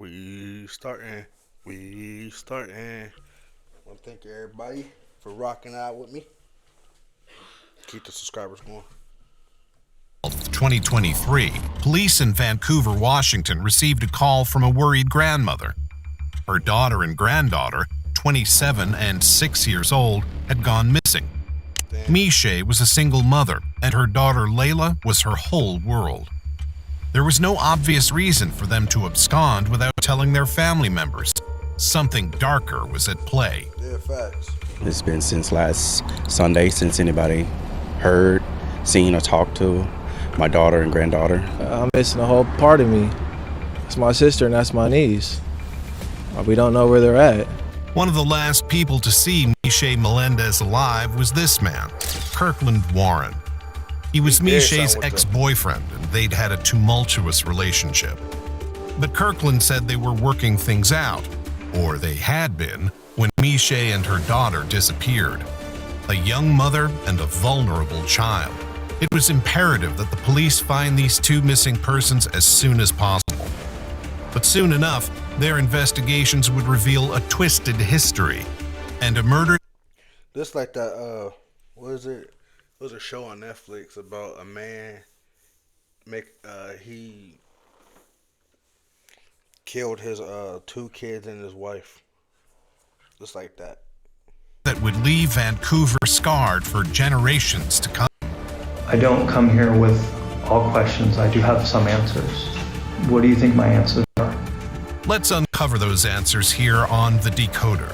We starting. We starting. I want to thank everybody for rocking out with me. Keep the subscribers going. 2023, police in Vancouver, Washington received a call from a worried grandmother. Her daughter and granddaughter, 27 and 6 years old, had gone missing. Meshay was a single mother, and her daughter Layla was her whole world. There was no obvious reason for them to abscond without telling their family members. Something darker was at play. Yeah, facts. It's been since last Sunday since anybody heard, seen, or talked to my daughter and granddaughter. I'm missing a whole part of me. It's my sister and that's my niece. We don't know where they're at. One of the last people to see Meshay Melendez alive was this man, Kirkland Warren. He was Meshay's ex-boyfriend, and they'd had a tumultuous relationship. But Kirkland said they were working things out, or they had been, when Meshay and her daughter disappeared. A young mother and a vulnerable child. It was imperative that the police find these two missing persons as soon as possible. But soon enough, their investigations would reveal a twisted history and a murder. Just like that, what is it? It was a show on Netflix about a man he killed his two kids and his wife. Just like that. That would leave Vancouver scarred for generations to come. I don't come here with all questions. I do have some answers. What do you think my answers are? Let's uncover those answers here on The Decoder,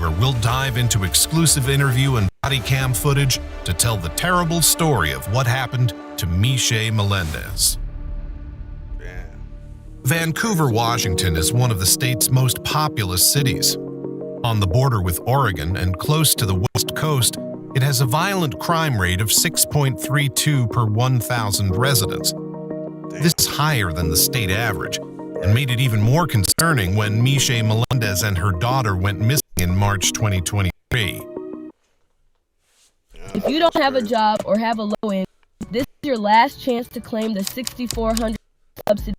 where we'll dive into exclusive interview and body cam footage to tell the terrible story of what happened to Meshay Melendez. Yeah. Vancouver, Washington is one of the state's most populous cities. On the border with Oregon and close to the West Coast, it has a violent crime rate of 6.32 per 1,000 residents. This is higher than the state average, and made it even more concerning when Meshay Melendez and her daughter went missing in March 2023. If you don't have a job or have a low income, this is your last chance to claim the $6,400 subsidy.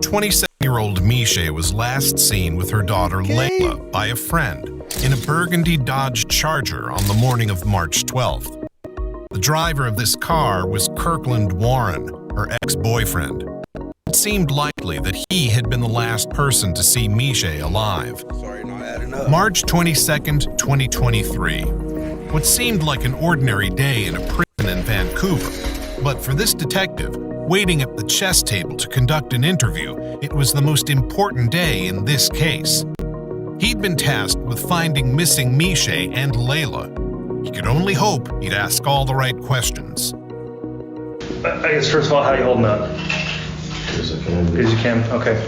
27-year-old Meshay was last seen with her daughter Layla by a friend in a burgundy Dodge Charger on the morning of March 12th. The driver of this car was Kirkland Warren, her ex-boyfriend. It seemed likely that he had been the last person to see Meshay alive. Sorry, not adding up. March 22nd, 2023. What seemed like an ordinary day in a prison in Vancouver. But for this detective, waiting at the chess table to conduct an interview, it was the most important day in this case. He'd been tasked with finding missing Meshay and Layla. He could only hope he'd ask all the right questions. I guess first of all, how are you holding up? As I can. As you can, okay.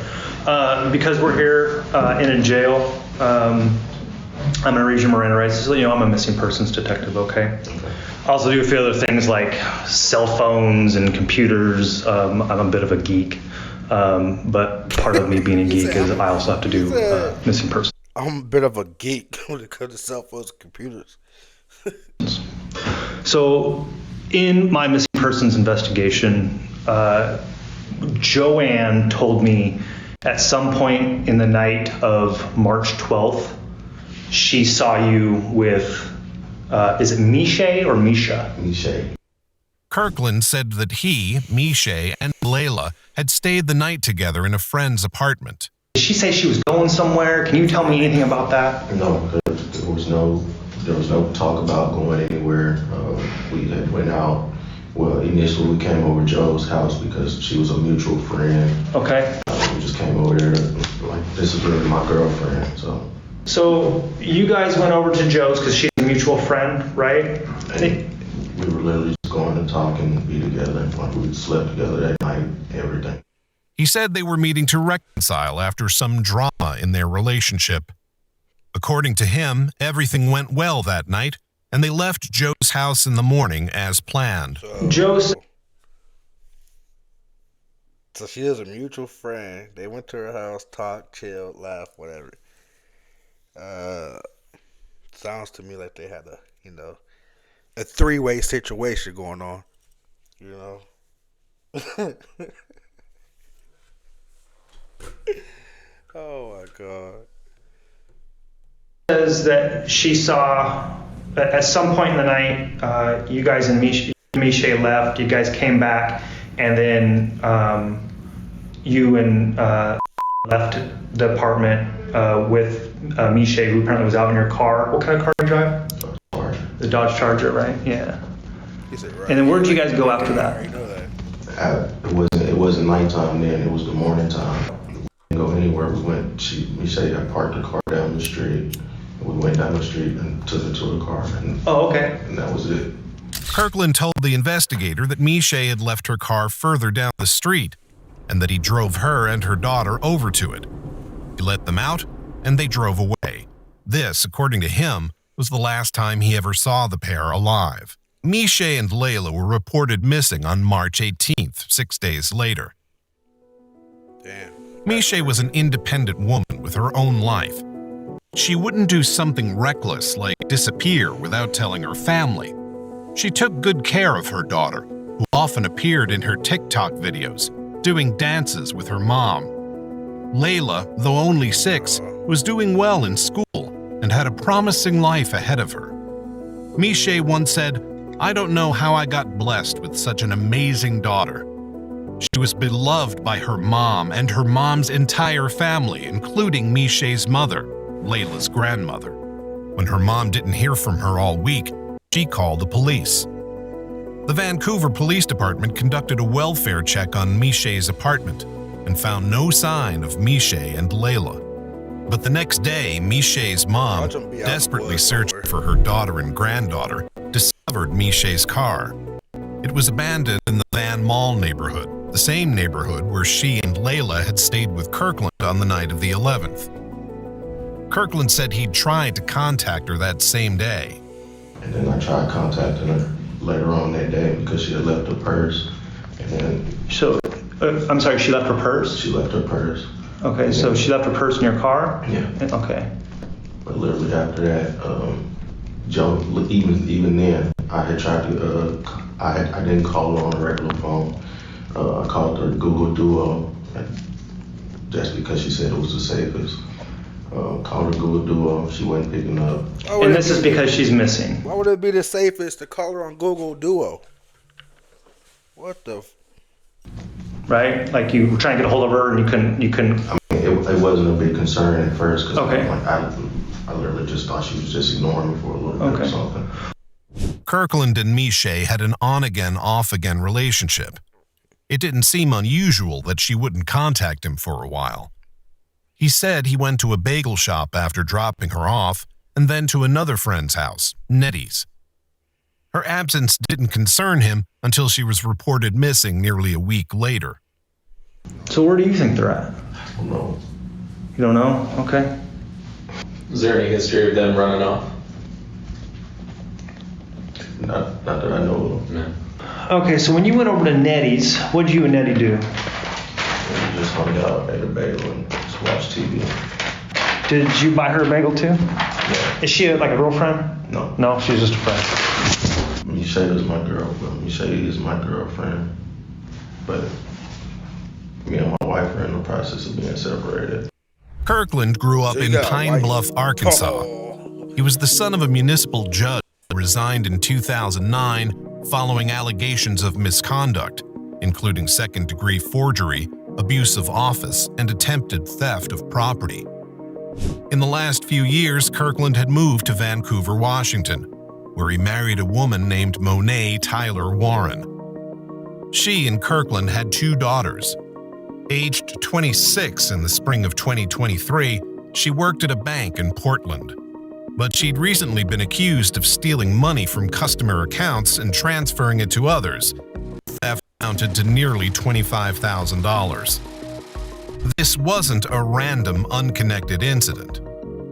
Because we're here in a jail, I'm gonna read your Miranda rights. So, I'm a missing persons detective, okay? I also do a few other things like cell phones and computers. I'm a bit of a geek, but part of me being a geek is I also have to do missing persons. I'm a bit of a geek when it comes to cell phones and computers. So, in my missing persons investigation, Joanne told me at some point in the night of March 12th, she saw you with, is it Meshay or Misha? Meshay. Kirkland said that he, Meshay, and Layla had stayed the night together in a friend's apartment. Did she say she was going somewhere? Can you tell me anything about that? No, because there was no talk about going anywhere. We had went out. Well, initially we came over to Joe's house because she was a mutual friend. Okay. We just came over there like this is really my girlfriend. So you guys went over to Joe's because she's a mutual friend, right? We were literally just going to talk and be together. Like we slept together that night, everything. He said they were meeting to reconcile after some drama in their relationship. According to him, everything went well that night, and they left Joe's house in the morning as planned. So she is a mutual friend. They went to her house, talked, chilled, laughed, whatever. Sounds to me like they had a three-way situation going on. Oh my God. Says that she saw at some point in the night, you guys and Meshay left. You guys came back, and then you and left the apartment with Meshay, who apparently was out in your car. What kind of car do you drive? The Dodge Charger, right? Yeah. Right. And then where did you guys go after I that? already know that. It wasn't nighttime then. It was the morning time. We didn't go anywhere. Meshay had parked the car down the street. We went down the street and took her to the car. Oh, okay. And that was it. Kirkland told the investigator that Meshay had left her car further down the street and that he drove her and her daughter over to it. He let them out and they drove away. This, according to him, was the last time he ever saw the pair alive. Meshay and Layla were reported missing on March 18th, 6 days later. Damn. Meshay was an independent woman with her own life. She wouldn't do something reckless like disappear without telling her family. She took good care of her daughter, who often appeared in her TikTok videos, doing dances with her mom. Layla, though only 6, was doing well in school and had a promising life ahead of her. Meshay once said, "I don't know how I got blessed with such an amazing daughter." She was beloved by her mom and her mom's entire family, including Meshay's mother, Layla's grandmother. When her mom didn't hear from her all week, she called the police. The Vancouver Police Department conducted a welfare check on Meshay's apartment and found no sign of Meshay and Layla. But the next day, Meshay's mom, desperately searching for her daughter and granddaughter, discovered Meshay's car. It was abandoned in the Van Mall neighborhood, the same neighborhood where she and Layla had stayed with Kirkland on the night of the 11th. Kirkland said he'd tried to contact her that same day. And then I tried contacting her later on that day because she had left her purse. And then So, I'm sorry, she left her purse? she left her purse. Okay, so she left her purse in your car? Yeah. Okay. But literally after that, Joe, even then, I had tried to, I didn't call her on a regular phone. I called her Google Duo, and just because she said it was the safest. Called her Google Duo, she wasn't picking up. And this is because she's missing. Why would it be the safest to call her on Google Duo? What the? Right? Like you were trying to get a hold of her and you couldn't. I mean, it wasn't a big concern at first because Okay. I literally just thought she was just ignoring me for a little bit or something. Kirkland and Meshay had an on-again, off-again relationship. It didn't seem unusual that she wouldn't contact him for a while. He said he went to a bagel shop after dropping her off and then to another friend's house, Nettie's. Her absence didn't concern him until she was reported missing nearly a week later. So where do you think they're at? I don't know. You don't know? Okay. Is there any history of them running off? Not that I know of. No. Okay, so when you went over to Nettie's, what did you and Nettie do? We just hung out, ate a bagel, and just watched TV. Did you buy her a bagel too? Yeah. Is she like a girlfriend? No. No, she's just a friend. Meshay is my girlfriend. Meshay is my girlfriend. But me and my wife are in the process of being separated. Kirkland grew up So you in got a Pine wife. Bluff, Arkansas. Oh. He was the son of a municipal judge who resigned in 2009 following allegations of misconduct, including second-degree forgery, abuse of office, and attempted theft of property. In the last few years, Kirkland had moved to Vancouver, Washington, where he married a woman named Monet Tyler Warren. She and Kirkland had 2 daughters. Aged 26 in the spring of 2023, she worked at a bank in Portland. But she'd recently been accused of stealing money from customer accounts and transferring it to others. Theft amounted to nearly $25,000. This wasn't a random, unconnected incident.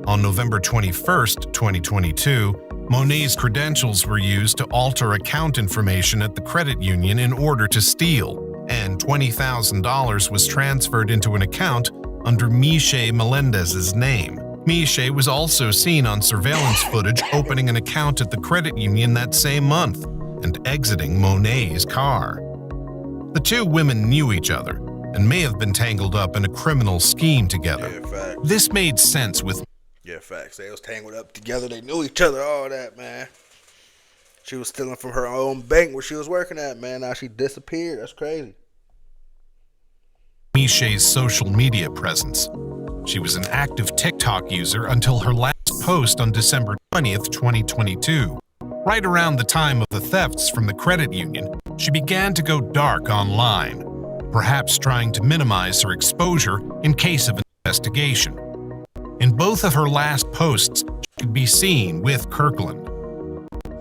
On November 21st, 2022, Monet's credentials were used to alter account information at the credit union in order to steal, and $20,000 was transferred into an account under Meshay Melendez's name. Meshay was also seen on surveillance footage opening an account at the credit union that same month and exiting Monet's car. The 2 women knew each other, and may have been tangled up in a criminal scheme together. Yeah, facts. This made sense with Yeah, facts. They was tangled up together. They knew each other, all that, man. She was stealing from her own bank where she was working at, man. Now she disappeared. That's crazy. Meshay's social media presence. She was an active TikTok user until her last post on December 20th, 2022. Right around the time of the thefts from the credit union, she began to go dark online, perhaps trying to minimize her exposure in case of an investigation. In both of her last posts, she could be seen with Kirkland.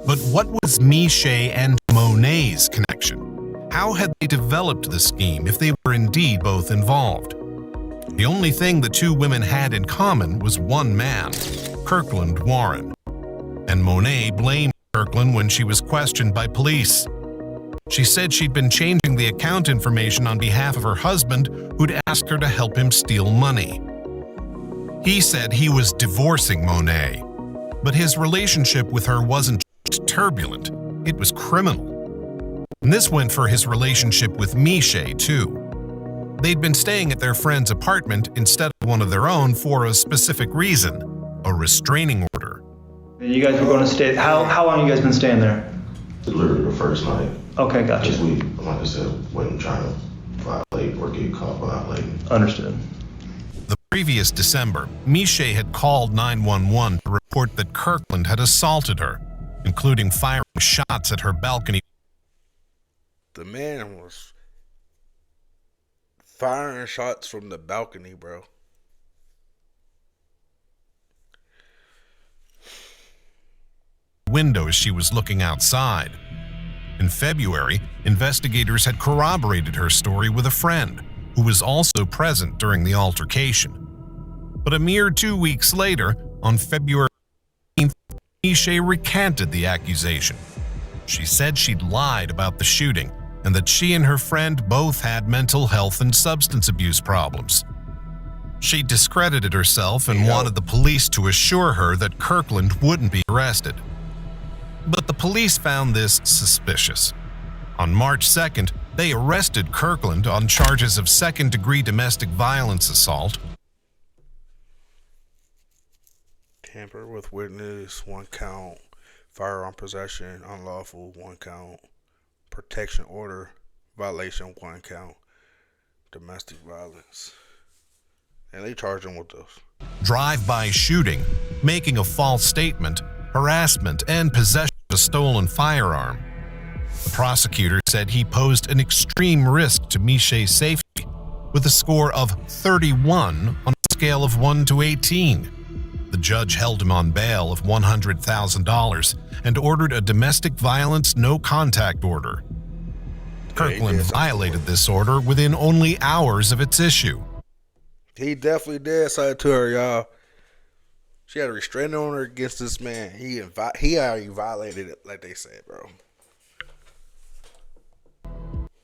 But what was Meshay and Monet's connection? How had they developed the scheme if they were indeed both involved? The only thing the two women had in common was one man, Kirkland Warren. And Monet blamed Kirkland when she was questioned by police. She said she'd been changing the account information on behalf of her husband, who'd asked her to help him steal money. He said he was divorcing Monet, but his relationship with her wasn't just turbulent, it was criminal. And this went for his relationship with Meshay, too. They'd been staying at their friend's apartment instead of one of their own for a specific reason, a restraining order. You guys were going to stay, how long you guys been staying there? Literally the first night. Okay, gotcha. Because we, like I said, wasn't trying to violate or get caught violating. Understood. The previous December, Meshay had called 911 to report that Kirkland had assaulted her, including firing shots at her balcony. The man was firing shots from the balcony, bro. Window as she was looking outside. In February, investigators had corroborated her story with a friend who was also present during the altercation. But a mere 2 weeks later, on February 18th, Meshay recanted the accusation. She said she'd lied about the shooting and that she and her friend both had mental health and substance abuse problems. She discredited herself and wanted the police to assure her that Kirkland wouldn't be arrested. But the police found this suspicious. On March 2nd, they arrested Kirkland on charges of second-degree domestic violence assault, Tamper with witness, 1 count. Firearm possession, unlawful, 1 count. Protection order, violation, 1 count. Domestic violence. And they charge him with those. drive-by shooting, making a false statement, harassment, and possession of a stolen firearm. The prosecutor said he posed an extreme risk to Meshay's safety, with a score of 31 on a scale of 1 to 18. The judge held him on bail of $100,000 and ordered a domestic violence no-contact order. Kirkland violated this order within only hours of its issue. He definitely did something to her, y'all. She had a restraining order against this man. He already violated it, like they said, bro.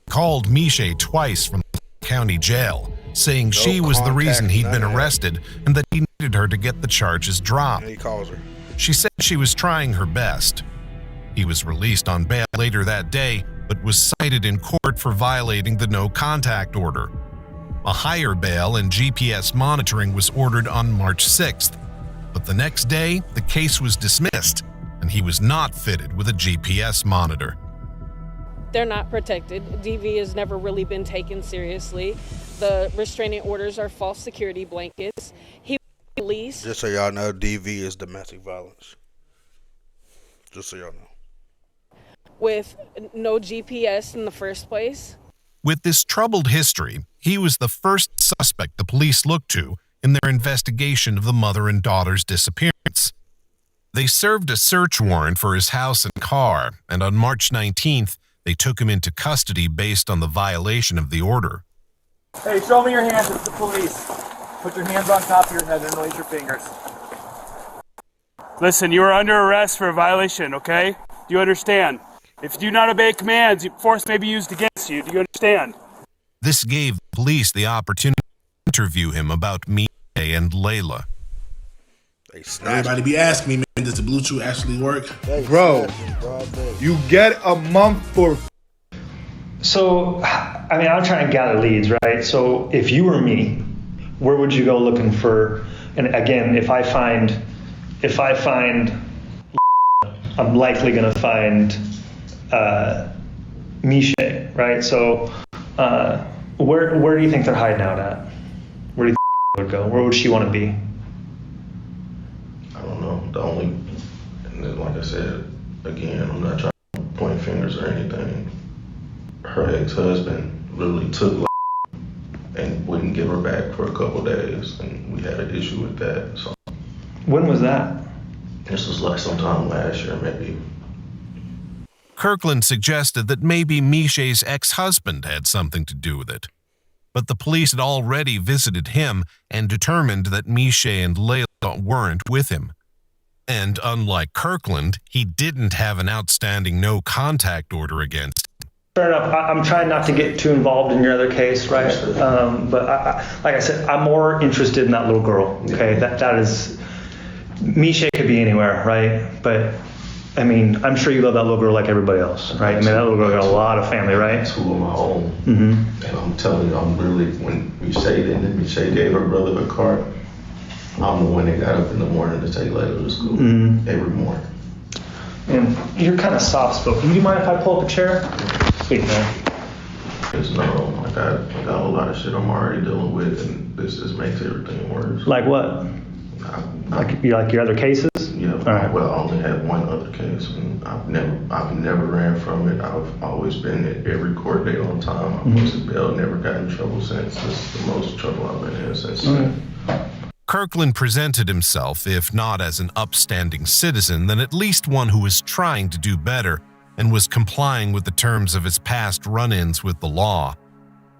Called Meshay twice from the county jail, saying she was the reason he'd been arrested and that he needed her to get the charges dropped. And he calls her. She said she was trying her best. He was released on bail later that day, but was cited in court for violating the no-contact order. A higher bail and GPS monitoring was ordered on March 6th, but the next day, the case was dismissed, and he was not fitted with a GPS monitor. They're not protected. DV has never really been taken seriously. The restraining orders are false security blankets. He was released. Just so y'all know, DV is domestic violence. Just so y'all know. With no GPS in the first place. With this troubled history, he was the first suspect the police looked to in their investigation of the mother and daughter's disappearance. They served a search warrant for his house and car, and on March 19th, they took him into custody based on the violation of the order. Hey, show me your hands. It's the police. Put your hands on top of your head and release your fingers. Listen, you are under arrest for a violation, okay? Do you understand? If you do not obey commands, force may be used against you. Do you understand? This gave the police the opportunity to interview him about Meshay and Layla. Everybody be asking me, man, does the Bluetooth actually work? Bro, you get a month for... So, I mean, I'm trying to gather leads, right? So if you were me, where would you go looking for? And again, if I find, I'm likely going to find Meshay, right? So where do you think they're hiding out at? Where do you think would go? Where would she want to be? I don't know. The only, and then like I said, again, I'm not trying to point fingers or anything. Her ex-husband literally took and wouldn't give her back for a couple days, and we had an issue with that. So when was that? This was like sometime last year, maybe. Kirkland suggested that maybe Meshay's ex-husband had something to do with it. But the police had already visited him and determined that Meshay and Layla weren't with him. And unlike Kirkland, he didn't have an outstanding no-contact order against him. Fair enough. I'm trying not to get too involved in your other case, right? But like I said, I'm more interested in that little girl, okay? That is, Meshay could be anywhere, right? But I mean, I'm sure you love that little girl like everybody else, right? I mean, that little girl got a lot of family, right? Two of my own. Mm-hmm. And I'm telling you, I'm really, when Meshay gave her brother the car, I'm the one that got up in the morning to take Layla to school every morning. And you're kind of soft-spoken. Do you mind if I pull up a chair? Sweet, man. There's no, I got a whole lot of shit I'm already dealing with, and this just makes everything worse. Like what? Like your other cases? Yeah. All right. Well, I only had one other case, and I've never ran from it. I've always been at every court date on time. I posted bail, never got in trouble since. This is the most trouble I've been in since. Kirkland presented himself, if not as an upstanding citizen, then at least one who was trying to do better and was complying with the terms of his past run-ins with the law.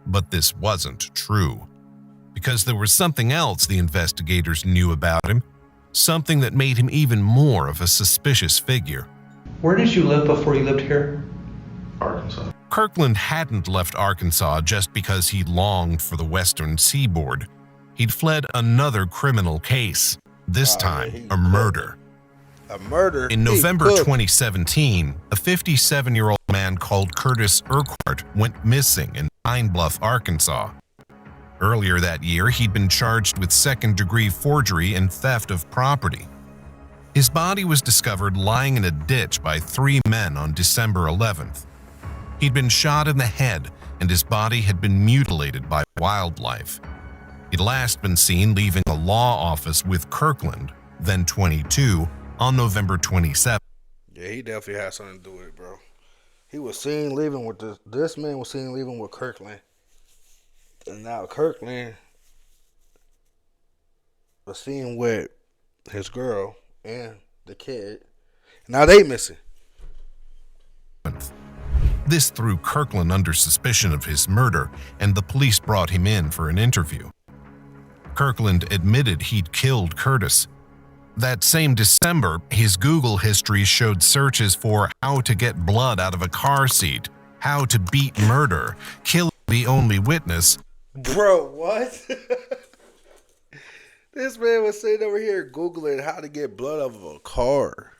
But this wasn't true, because there was something else the investigators knew about him, something that made him even more of a suspicious figure. Where did you live before you lived here? Arkansas. Kirkland hadn't left Arkansas just because he longed for the western seaboard. He'd fled another criminal case, this time a murder. A murder? In November 2017, a 57-year-old man called Curtis Urquhart went missing in Pine Bluff, Arkansas. Earlier that year, he'd been charged with second-degree forgery and theft of property. His body was discovered lying in a ditch by 3 men on December 11th. He'd been shot in the head, and his body had been mutilated by wildlife. He'd last been seen leaving a law office with Kirkland, then 22, on November 27th. Yeah, he definitely had something to do with it, bro. He was seen leaving with this man was seen leaving with Kirkland. And now Kirkland was seen with his girl and the kid. Now they missing. This threw Kirkland under suspicion of his murder, and the police brought him in for an interview. Kirkland admitted he'd killed Curtis. That same December, his Google history showed searches for how to get blood out of a car seat, how to beat murder, kill the only witness. Bro, what? This man was sitting over here Googling how to get blood out of a car.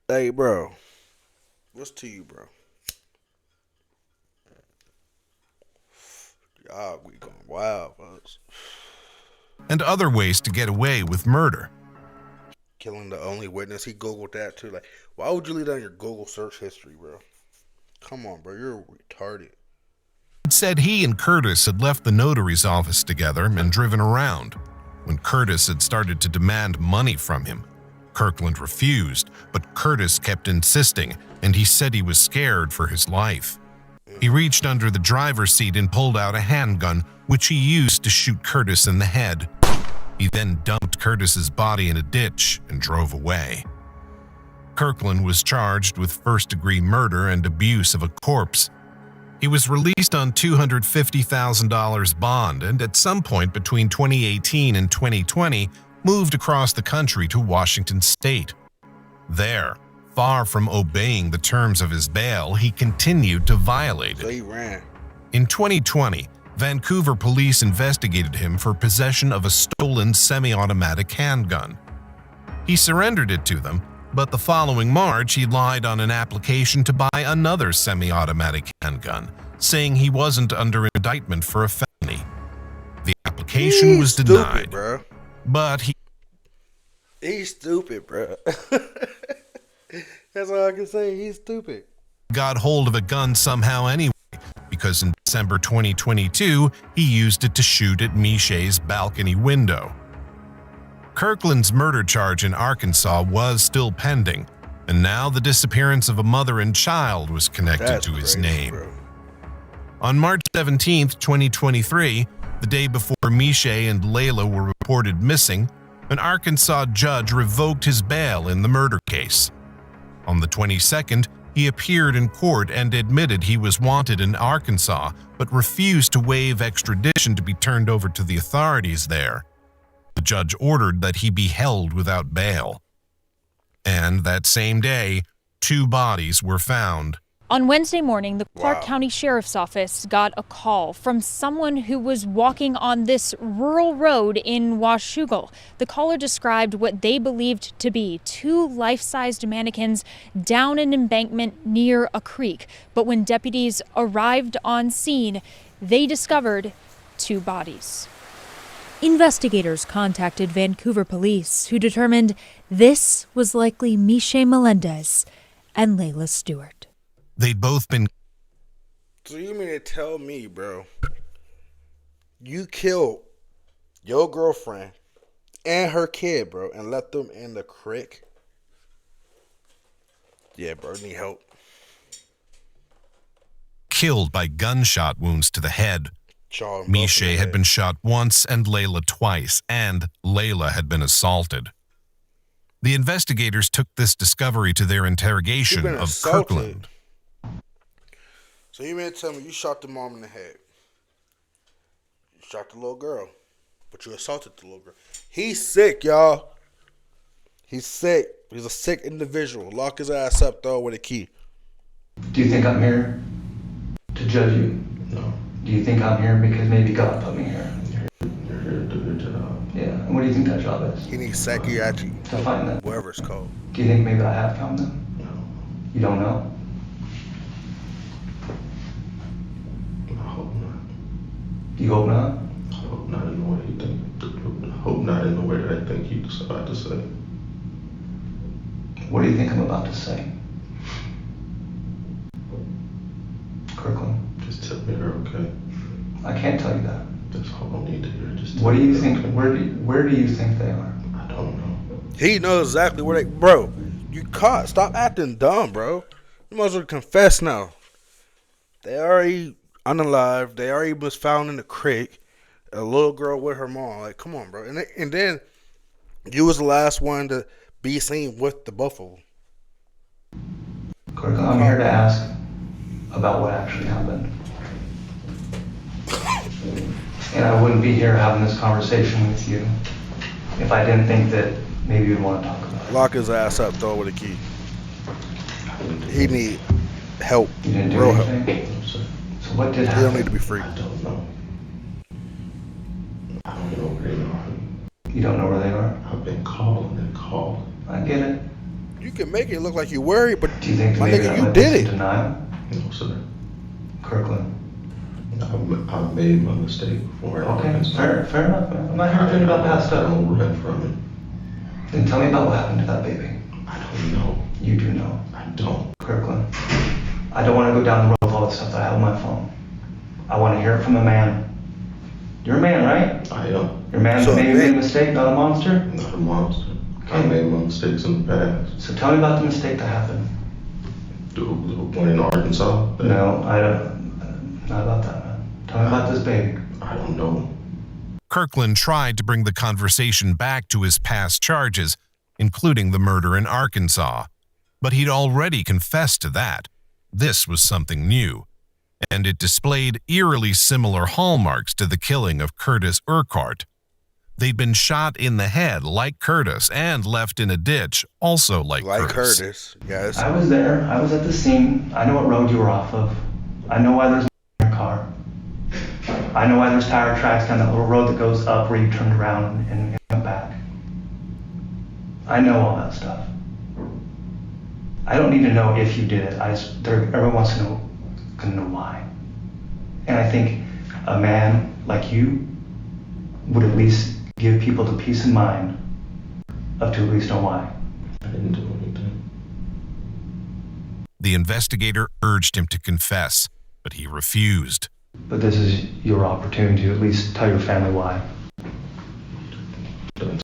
Hey, bro. What's to you, bro? God, we going wild, folks. And other ways to get away with murder. Killing the only witness. He Googled that too. Like, why would you leave that in your Google search history, bro? Come on, bro. You're retarded. It said he and Curtis had left the notary's office together and driven around. When Curtis had started to demand money from him, Kirkland refused, but Curtis kept insisting, and he said he was scared for his life. He reached under the driver's seat and pulled out a handgun, which he used to shoot Curtis in the head. He then dumped Curtis's body in a ditch and drove away. Kirkland was charged with first-degree murder and abuse of a corpse. He was released on $250,000 bond and at some point between 2018 and 2020 moved across the country to Washington State. There, far from obeying the terms of his bail, he continued to violate it. So he ran. In 2020, Vancouver police investigated him for possession of a stolen semi-automatic handgun. He surrendered it to them, But the following March, he lied on an application to buy another semi-automatic handgun, saying he wasn't under indictment for a felony. The application was denied, bro. But he's stupid, bro. That's all I can say. He's stupid. Got hold of a gun somehow anyway, because in December 2022, he used it to shoot at Meshay's balcony window. Kirkland's murder charge in Arkansas was still pending, and now the disappearance of a mother and child was connected to his name. Bro. On March 17, 2023, the day before Meshay and Layla were reported missing, an Arkansas judge revoked his bail in the murder case. On the 22nd, he appeared in court and admitted he was wanted in Arkansas, but refused to waive extradition to be turned over to the authorities there. The judge ordered that he be held without bail. And that same day, 2 bodies were found. On Wednesday morning, the Clark County Sheriff's Office got a call from someone who was walking on this rural road in Washougal. The caller described what they believed to be 2 life-sized mannequins down an embankment near a creek. But when deputies arrived on scene, they discovered 2 bodies. Investigators contacted Vancouver police, who determined this was likely Meshay Melendez and Layla Stewart. They'd both been... So you mean to tell me, bro, you killed your girlfriend and her kid, bro, and left them in the creek? Yeah, bro, need help. Killed by gunshot wounds to the head. Meshay had been shot once and Layla twice, and Layla had been assaulted. The investigators took this discovery to their interrogation of Kirkland. So you mean to tell me you shot the mom in the head? You shot the little girl, but you assaulted the little girl. He's sick, y'all. He's sick. He's a sick individual. Lock his ass up, though, with a key. Do you think I'm here to judge you? No. Do you think I'm here because maybe God put me here? You're here to do your job. Yeah. And what do you think that job is? He needs psychiatry. To find them. Whatever it's called. Do you think maybe I have found them? No. You don't know? I hope not. You hope not? I hope not in the way you think. I hope not in the way that I think you're about to say. What do you think I'm about to say? Kirkland. Just tell me you're okay. I can't tell you that. That's all I need to hear. Just tell what do me you you're think? okay. Where do you think they are? I don't know. He knows exactly where they... Bro, you caught. Stop acting dumb, bro. You might as well confess now. They already unalive. They already was found in the creek. A little girl with her mom. Like, come on, bro. And then you was the last one to be seen with the both of them. Kirkland, I'm here to ask about what actually happened. And I wouldn't be here having this conversation with you if I didn't think that maybe you'd want to talk about it. Lock his ass up, throw with a key. He need help. You didn't do Real anything? help. So what did He happen? don't need to be free. I don't know. I don't know where they are. You don't know where they are? I've been calling and calling. I get it. You can make it look like you worried, but Do you think my maybe nigga, I you let did this it. denial? No, sir. Kirkland. I made my mistake before. Okay, fair enough, man. I'm not here to think about past I stuff. don't run from it. Then tell me about what happened to that baby. I don't know. You do know. I don't. Kirkland. I don't want to go down the road with all the stuff that I have on my phone. I want to hear it from a man. You're a man, right? I am. You're a man So that maybe man- made a mistake, not a monster? Not a monster. I made my mistakes in the past. So tell me about the mistake that happened. The one in Arkansas? No, I don't. Not about that, man. Tell me about this baby. I don't know. Kirkland tried to bring the conversation back to his past charges, including the murder in Arkansas. But he'd already confessed to that. This was something new, and it displayed eerily similar hallmarks to the killing of Curtis Urquhart. They'd been shot in the head like Curtis and left in a ditch also like Curtis. Yes. I was there. I was at the scene. I know what road you were off of. I know why there's in your car. I know why there's tire tracks down that little road that goes up where you turned around and went back. I know all that stuff. I don't need to know if you did it. Everyone wants to know, gonna know why. And I think a man like you would at least give people the peace of mind of to at least know why. I didn't do anything. The investigator urged him to confess, but he refused. But this is your opportunity to at least tell your family why. Don't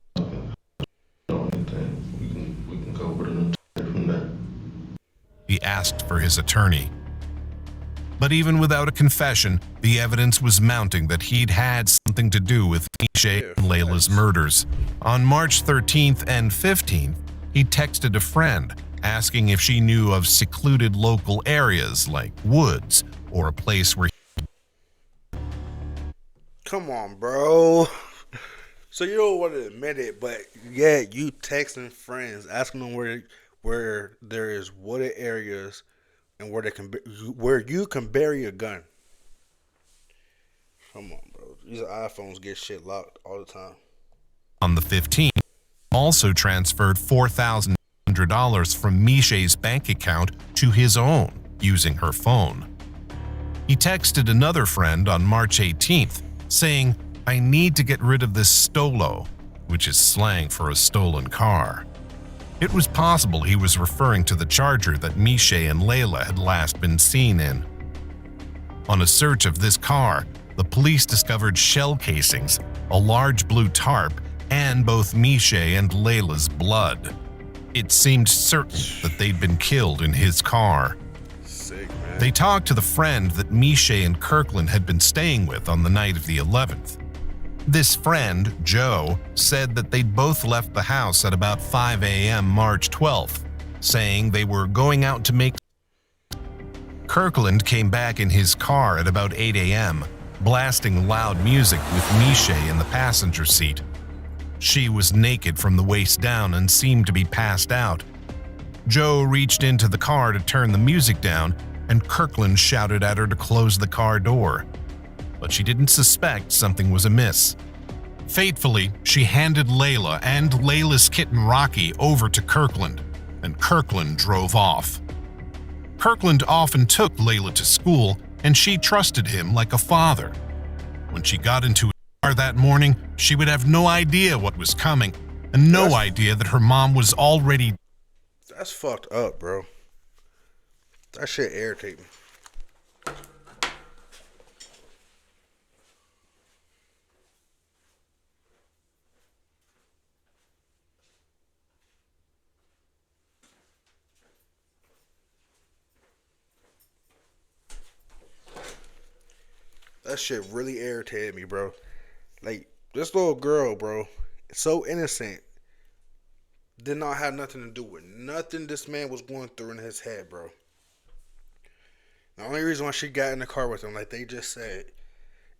know anything. We can go with an attorney from there. He asked for his attorney. But even without a confession, the evidence was mounting that he'd had something to do with Meshay and Layla's murders. On March 13th and 15th, he texted a friend asking if she knew of secluded local areas like woods or a place where Come on, bro. So you don't want to admit it, but yeah, you texting friends asking them where there is wooded areas and where you can bury a gun. Come on, bro. These iPhones get shit locked all the time. On the 15th, also transferred $4,000 from Meshay's bank account to his own using her phone. He texted another friend on March 18th saying, "I need to get rid of this stolo," which is slang for a stolen car. It was possible he was referring to the Charger that Meshay and Layla had last been seen in. On a search of this car, the police discovered shell casings, a large blue tarp, and both Meshay and Layla's blood. It seemed certain that they'd been killed in his car. Sick, man. They talked to the friend that Meshay and Kirkland had been staying with on the night of the 11th. This friend, Joe, said that they'd both left the house at about 5 a.m. March 12th, saying they were going out to make. Kirkland came back in his car at about 8 a.m., blasting loud music with Meshay in the passenger seat. She was naked from the waist down and seemed to be passed out. Joe reached into the car to turn the music down, and Kirkland shouted at her to close the car door. But she didn't suspect something was amiss. Fatefully, she handed Layla and Layla's kitten Rocky over to Kirkland, and Kirkland drove off. Kirkland often took Layla to school, and she trusted him like a father. When she got into a car that morning, she would have no idea what was coming, and no idea that her mom was already. That's fucked up, bro. That shit irritate me. That shit really irritated me, bro. Like, this little girl, bro, so innocent, did not have nothing to do with nothing this man was going through in his head, bro. The only reason why she got in the car with him, like they just said,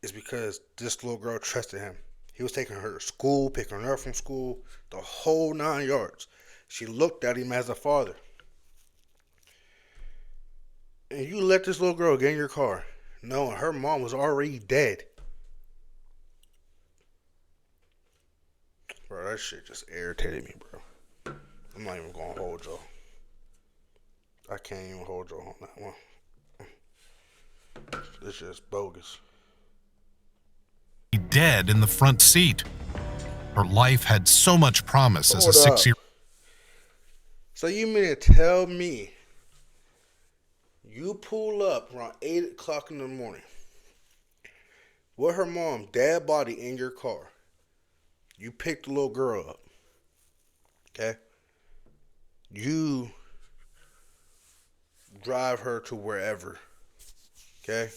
is because this little girl trusted him. He was taking her to school, picking her up from school, the whole 9 yards. She looked at him as a father. And you let this little girl get in your car, knowing her mom was already dead. Bro, that shit just irritated me, bro. I'm not even gonna hold y'all. I can't even hold y'all on that one. It's just bogus. Dead in the front seat. Her life had so much promise as a 6-year-old. So you mean to tell me you pull up around 8 o'clock in the morning with her mom, dead body in your car. You pick the little girl up. Okay? You drive her to wherever. Okay?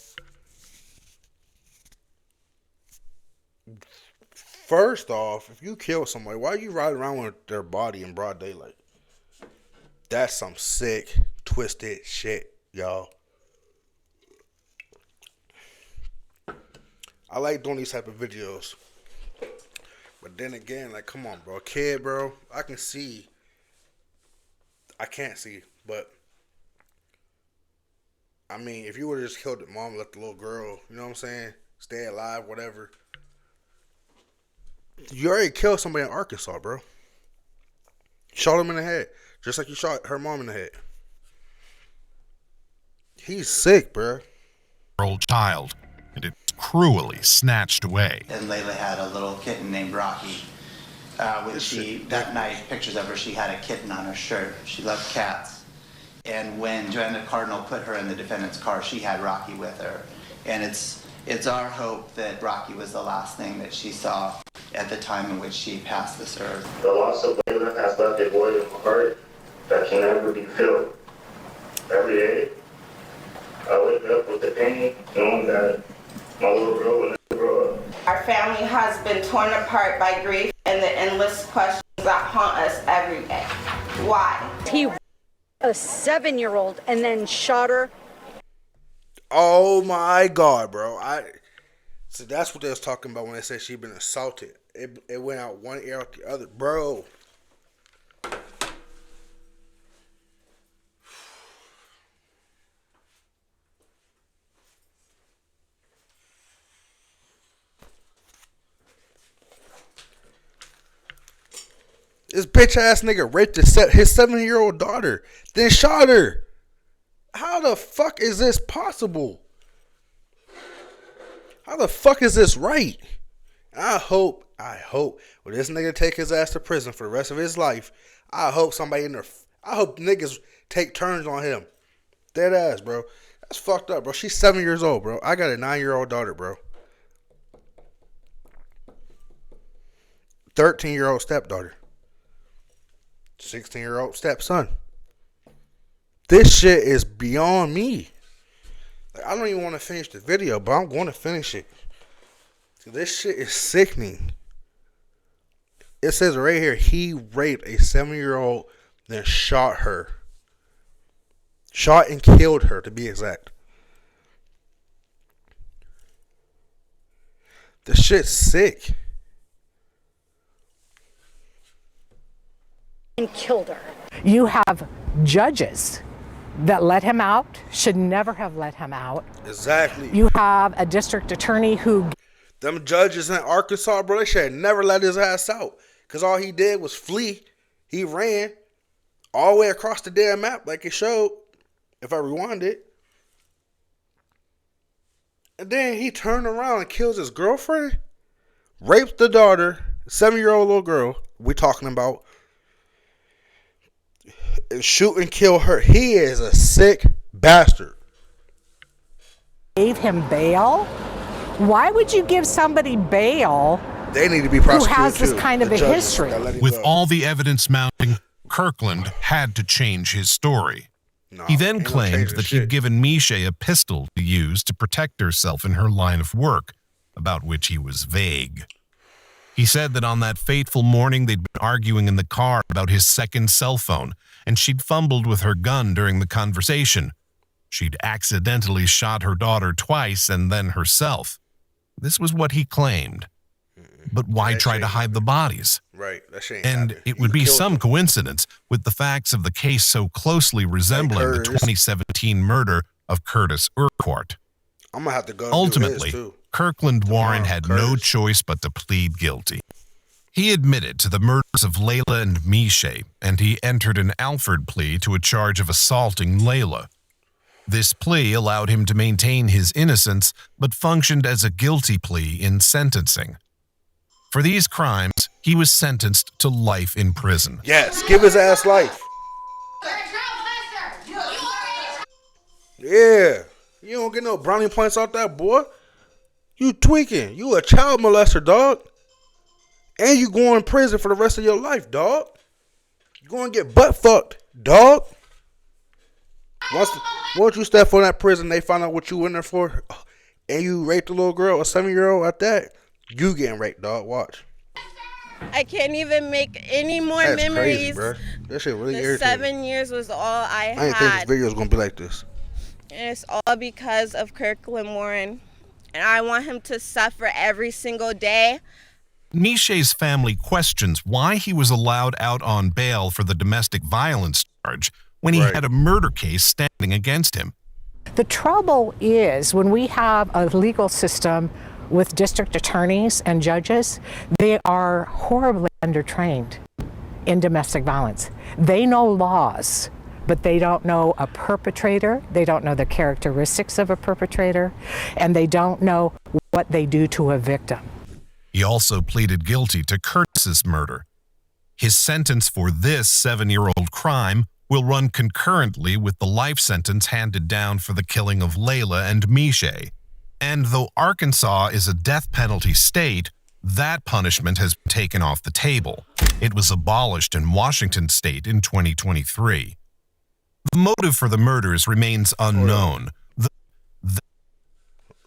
First off, if you kill somebody, why are you riding around with their body in broad daylight? That's some sick, twisted shit, y'all. I like doing these type of videos. But then again, like, come on, bro. A kid, bro, I can see. I can't see, but I mean, if you would have just killed the mom, let the little girl, you know what I'm saying, stay alive, whatever. You already killed somebody in Arkansas, bro. Shot him in the head, just like you shot her mom in the head. He's sick, bro. Old child, and it was cruelly snatched away. And Layla had a little kitten named Rocky. That night, pictures of her, she had a kitten on her shirt. She loved cats. And when Joanna Cardinal put her in the defendant's car, she had Rocky with her. And it's our hope that Rocky was the last thing that she saw at the time in which she passed this earth. The loss of Layla has left a void in my heart that can never be filled. Every day, I wake up with the pain, knowing that my little girl will never grow up. Our family has been torn apart by grief and the endless questions that haunt us every day. Why? He a 7-year-old and then shot her. Oh my God, bro. So that's what they was talking about when they said she'd been assaulted. It went out one ear out the other. Bro. This bitch ass nigga raped his 7-year-old daughter, then shot her. How the fuck is this possible? How the fuck is this right? I hope, when this nigga take his ass to prison for the rest of his life, I hope niggas take turns on him. Dead ass, bro. That's fucked up, bro. She's 7 years old, bro. I got a 9-year-old daughter, bro. 13-year-old stepdaughter. 16-year-old stepson. This shit is beyond me. Like, I don't even want to finish the video, but I'm going to finish it. This shit is sickening. It says right here, he raped a 7-year-old, then shot her. Shot and killed her, to be exact. The shit's sick. And killed her. You have judges that let him out, should never have let him out. Exactly. You have a district attorney who... Them judges in Arkansas, bro, they should have never let his ass out. Because all he did was flee. He ran all the way across the damn map like it showed, if I rewind it. And then he turned around and kills his girlfriend, rapes the daughter, 7-year-old little girl we talking about, and shoot and kill her. He is a sick bastard. Gave him bail? Why would you give somebody bail? They need to be prosecuted who has this too. kind of The a judges history? With all the evidence mounting, Kirkland had to change his story. He then claimed that he'd given Meshay a pistol to use to protect herself in her line of work, about which he was vague. He said that on that fateful morning they'd been arguing in the car about his second cell phone, and she'd fumbled with her gun during the conversation. She'd accidentally shot her daughter twice and then herself. This was what he claimed. But why try to hide the bodies? Right, that shit ain't And happening. it would be some coincidence with the facts of the case so closely resembling the 2017 murder of Curtis Urquhart. I'm gonna have to go. Ultimately, Kirkland Warren had no choice but to plead guilty. He admitted to the murders of Layla and Meshay, and he entered an Alford plea to a charge of assaulting Layla. This plea allowed him to maintain his innocence, but functioned as a guilty plea in sentencing. For these crimes, he was sentenced to life in prison. Yes, give his ass life. Yeah, you don't get no brownie points out that, boy. You tweaking. You a child molester, dog. And you going in prison for the rest of your life, dog. You going to get butt fucked, dog. Once you step on that prison, they find out what you in there for, and you raped a little girl, a 7-year-old at that, you getting raped, dog. Watch. I can't even make any more That's memories. crazy, bro. That shit really The irritating. 7 years was all I didn't think this had. video was going to be like this. And it's all because of Kirkland Warren. And I want him to suffer every single day. Meshay's family questions why he was allowed out on bail for the domestic violence charge when he had a murder case standing against him. The trouble is when we have a legal system with district attorneys and judges, they are horribly undertrained in domestic violence. They know laws, but they don't know a perpetrator, they don't know the characteristics of a perpetrator, and they don't know what they do to a victim. He also pleaded guilty to Curtis's murder. His sentence for this 7-year-old crime will run concurrently with the life sentence handed down for the killing of Layla and Meshay. And though Arkansas is a death penalty state, that punishment has been taken off the table. It was abolished in Washington state in 2023. The motive for the murders remains unknown.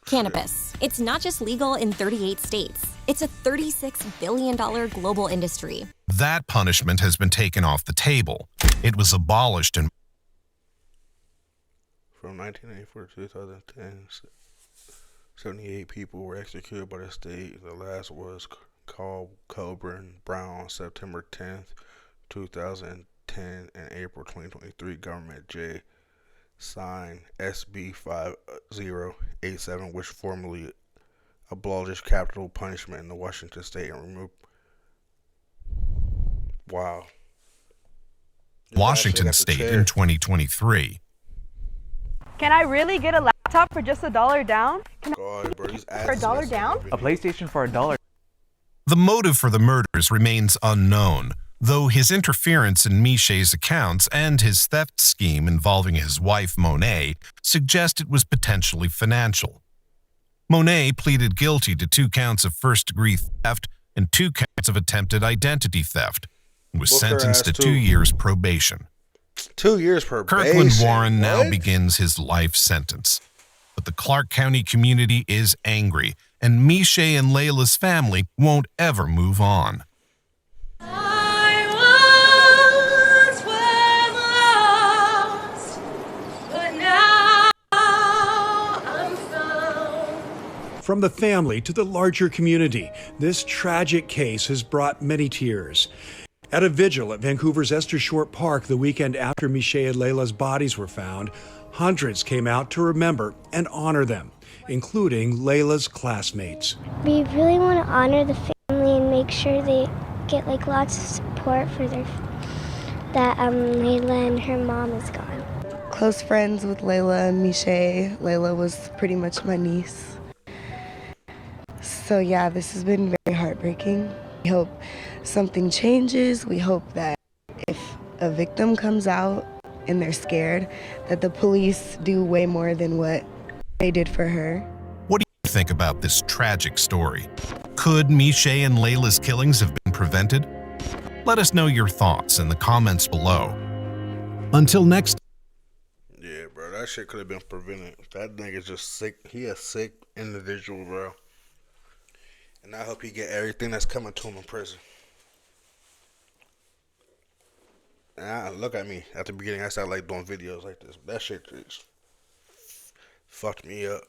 Cannabis. It's not just legal in 38 states. It's a $36 billion global industry. That punishment has been taken off the table. It was abolished in... From 1984 to 2010, 78 people were executed by the state. The last was called Coburn Brown on September 10th, 2010, and April 2023. Government J. Signed SB 5087, which formally abolished capital punishment in the Washington state and removed. Wow. Washington state in 2023. Can I really get a laptop for just $1 down? Can God, bro, for $1 down? A PlayStation for $1. The motive for the murders remains unknown, though his interference in Meshay's accounts and his theft scheme involving his wife Monet suggest it was potentially financial. Monet pleaded guilty to 2 counts of first-degree theft and 2 counts of attempted identity theft and was sentenced to 2 years probation. 2 years probation? Kirkland Warren now begins his life sentence. But the Clark County community is angry, and Meshay and Layla's family won't ever move on. From the family to the larger community, this tragic case has brought many tears. At a vigil at Vancouver's Esther Short Park the weekend after Meshay and Layla's bodies were found, hundreds came out to remember and honor them, including Layla's classmates. We really want to honor the family and make sure they get lots of support for that Layla and her mom is gone. Close friends with Layla and Meshay. Layla was pretty much my niece. So yeah, this has been very heartbreaking. We hope something changes. We hope that if a victim comes out and they're scared, that the police do way more than what they did for her. What do you think about this tragic story? Could Meshay and Layla's killings have been prevented? Let us know your thoughts in the comments below. Until next time. Yeah, bro, that shit could have been prevented. That nigga's just sick. He a sick individual, bro. And I hope he get everything that's coming to him in prison. And look at me. At the beginning, I started doing videos like this. That shit just fucked me up.